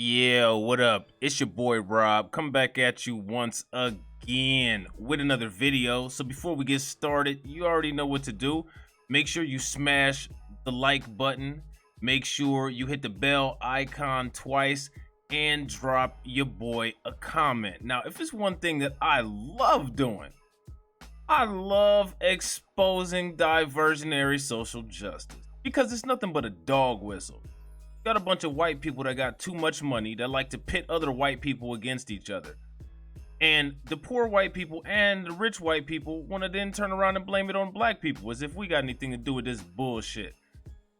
Yeah, what up? It's your boy Rob, coming back at you once again with another video. So before we get started, you already know what to do. Make sure you smash the like button, make sure you hit the bell icon twice, and drop your boy a comment. Now, if it's one thing that I love doing, I love exposing diversionary social justice because it's nothing but a dog whistle. Got a bunch of white people that got too much money that like to pit other white people against each other. And the poor white people and the rich white people want to then turn around and blame it on black people as if we got anything to do with this bullshit.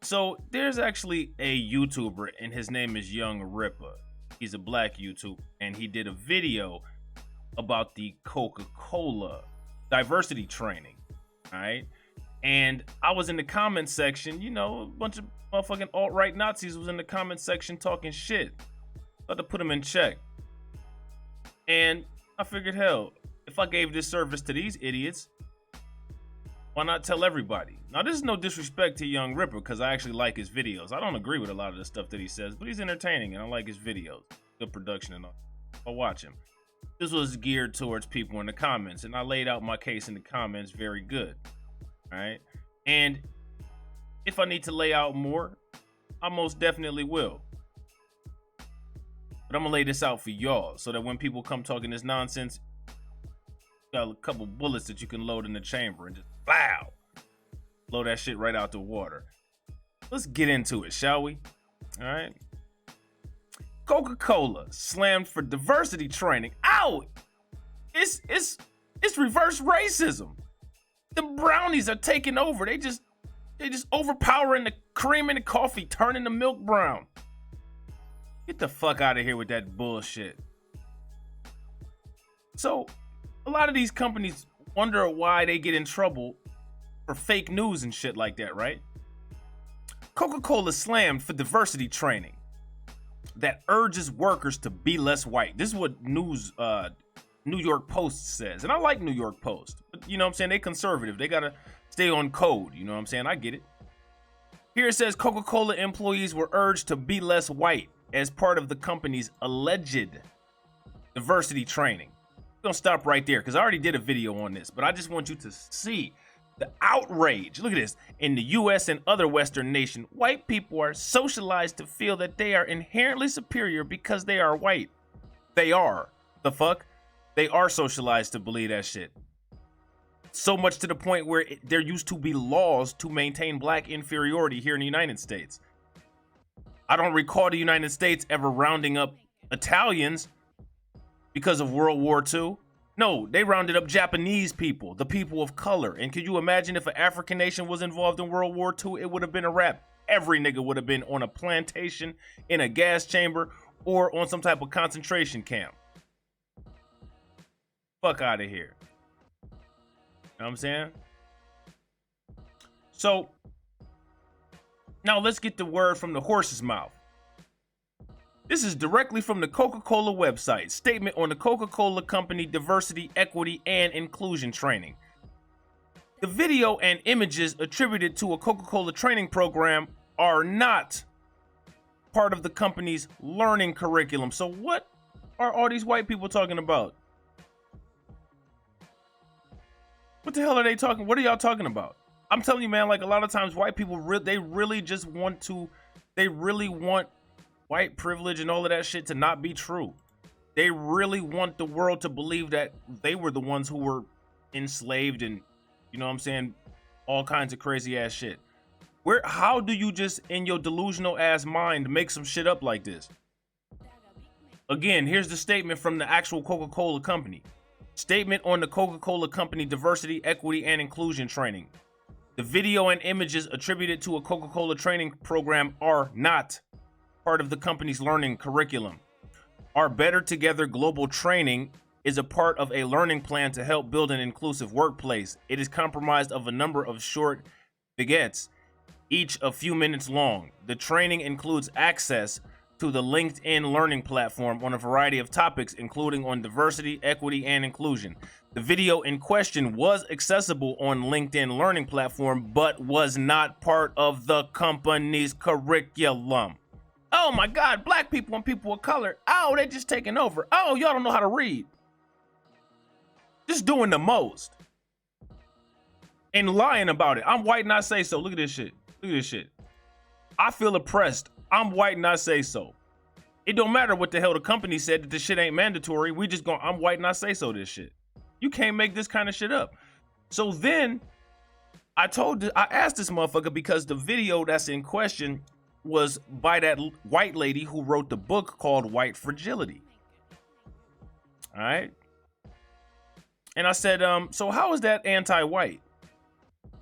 So there's actually a YouTuber and his name is Young Ripper. He's a black YouTuber and he did a video about the Coca-Cola diversity training. All right. And I was in the comment section, you know, a bunch of motherfucking alt-right Nazis was in the comment section talking shit. About to put them in check. And I figured, hell, if I gave this service to these idiots, why not tell everybody? Now, this is no disrespect to Young Ripper, because I actually like his videos. I don't agree with a lot of the stuff that he says, but he's entertaining, and I like his videos. Good production and all. I'll watch him. This was geared towards people in the comments, and I laid out my case in the comments very good. All right, and if I need to lay out more, I most definitely will. But I'm gonna lay this out for y'all so that when people come talking this nonsense, you got a couple bullets that you can load in the chamber and just blow, blow that shit right out the water. Let's get into it, shall we? All right. Coca-Cola slammed for diversity training. Ow! It's reverse racism. The brownies are taking over. They just overpowering the cream in the coffee, turning the milk brown. Get the fuck out of here with that bullshit. So, a lot of these companies wonder why they get in trouble for fake news and shit like that, right? Coca-Cola slammed for diversity training that urges workers to be less white. This is what New York Post says. And I like New York Post. But you know what I'm saying? They conservative. They gotta stay on code. You know what I'm saying? I get it. Here it says Coca-Cola employees were urged to be less white as part of the company's alleged diversity training. I'm gonna stop right there because I already did a video on this, but I just want you to see the outrage. Look at this. In the US and other Western nations, white people are socialized to feel that they are inherently superior because they are white. They are. The fuck? They are socialized to believe that shit. So much to the point where there used to be laws to maintain black inferiority here in the United States. I don't recall the United States ever rounding up Italians because of World War II. No, they rounded up Japanese people, the people of color. And could you imagine if an African nation was involved in World War II? It would have been a wrap. Every nigga would have been on a plantation, in a gas chamber, or on some type of concentration camp. Fuck out of here. You know what I'm saying? So, now let's get the word from the horse's mouth. This is directly from the Coca-Cola website. Statement on the Coca-Cola Company Diversity, Equity, and Inclusion Training. The video and images attributed to a Coca-Cola training program are not part of the company's learning curriculum. So what are all these white people talking about? What the hell are they talking? What are y'all talking about? I'm telling you, man, like a lot of times white people, they really want white privilege and all of that shit to not be true. They really want the world to believe that they were the ones who were enslaved and, you know what I'm saying, all kinds of crazy ass shit. How do you just, in your delusional ass mind, make some shit up like this? Again, here's the statement from the actual Coca-Cola company. Statement on the Coca-Cola Company Diversity, Equity, and Inclusion Training. The video and images attributed to a Coca-Cola training program are not part of the company's learning curriculum. Our Better Together Global Training is a part of a learning plan to help build an inclusive workplace. It is comprised of a number of short vignettes, each a few minutes long. The training includes access to the LinkedIn learning platform on a variety of topics, including on diversity, equity, and inclusion. The video in question was accessible on LinkedIn learning platform, but was not part of the company's curriculum. Oh my God, black people and people of color. Oh, they just taking over. Oh, y'all don't know how to read. Just doing the most. And lying about it. I'm white and I say so. Look at this shit. Look at this shit. I feel oppressed. I'm white and I say so. It don't matter what the hell the company said that this shit ain't mandatory. We just going, I'm white and I say so this shit. You can't make this kind of shit up. So then I asked this motherfucker because the video that's in question was by that white lady who wrote the book called White Fragility. All right. And I said, so how is that anti-white?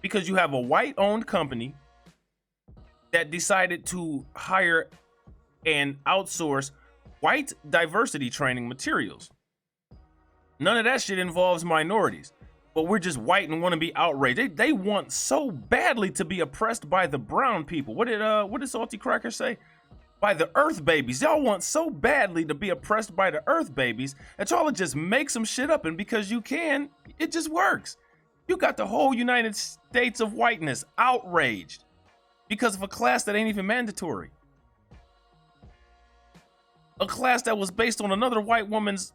Because you have a white-owned company that decided to hire and outsource white diversity training materials. None of that shit involves minorities, but we're just white and want to be outraged. They want so badly to be oppressed by the brown people. What did Salty Cracker say? By the earth babies. Y'all want so badly to be oppressed by the earth babies that y'all just make some shit up, and because you can, it just works. You got the whole United States of whiteness outraged because of a class that ain't even mandatory. A class that was based on another white woman's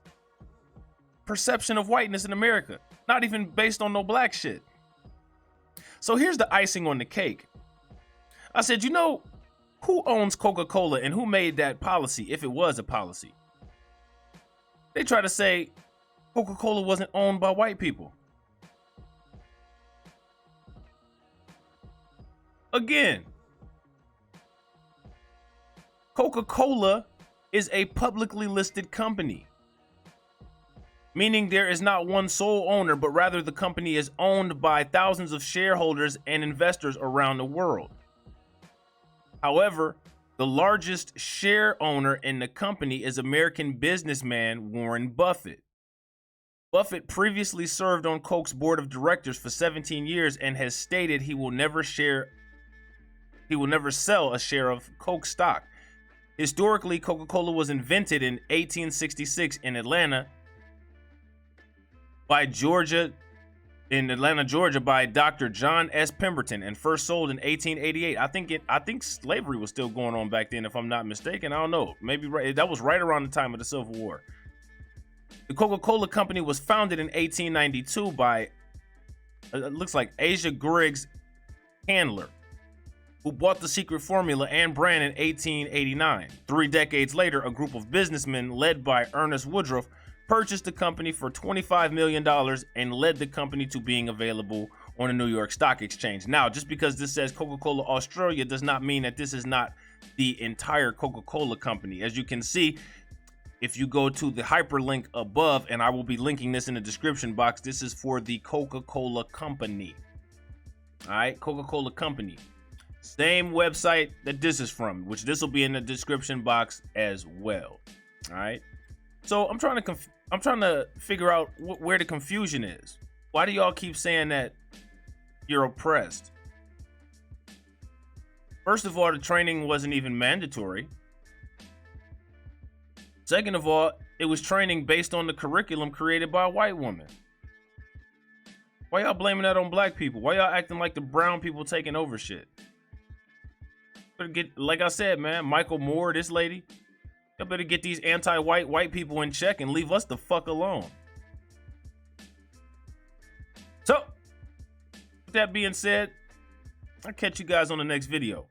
perception of whiteness in America, not even based on no black shit. So here's the icing on the cake. I said, you know, who owns Coca-Cola and who made that policy, if it was a policy? They try to say Coca-Cola wasn't owned by white people. Again, Coca-Cola is a publicly listed company, meaning there is not one sole owner, but rather the company is owned by thousands of shareholders and investors around the world. However, the largest share owner in the company is American businessman Warren Buffett. Buffett previously served on Coke's board of directors for 17 years and has stated he will never sell a share of Coke stock. Historically, Coca-Cola was invented in 1866 in Atlanta, Georgia by Dr. John S. Pemberton and first sold in 1888. I think slavery was still going on back then, if I'm not mistaken. I don't know. Maybe that was right around the time of the Civil War. The Coca-Cola Company was founded in 1892 by, it looks like Asa Griggs Handler, who bought the secret formula and brand in 1889. 3 decades later, a group of businessmen led by Ernest Woodruff purchased the company for $25 million and led the company to being available on the New York Stock Exchange. Now, just because this says Coca-Cola Australia does not mean that this is not the entire Coca-Cola company. As you can see, if you go to the hyperlink above, and I will be linking this in the description box, this is for the Coca-Cola Company. All right, Coca-Cola Company. Same website that this is from, which this will be in the description box as well. All right. So I'm trying to figure out where the confusion is. Why do y'all keep saying that you're oppressed? First of all, the training wasn't even mandatory. Second of all, it was training based on the curriculum created by a white woman. Why y'all blaming that on black people? Why y'all acting like the brown people taking over shit? Like I said, man, Michael Moore, this lady, y'all better get these white people in check and leave us the fuck alone. So, with that being said, I'll catch you guys on the next video.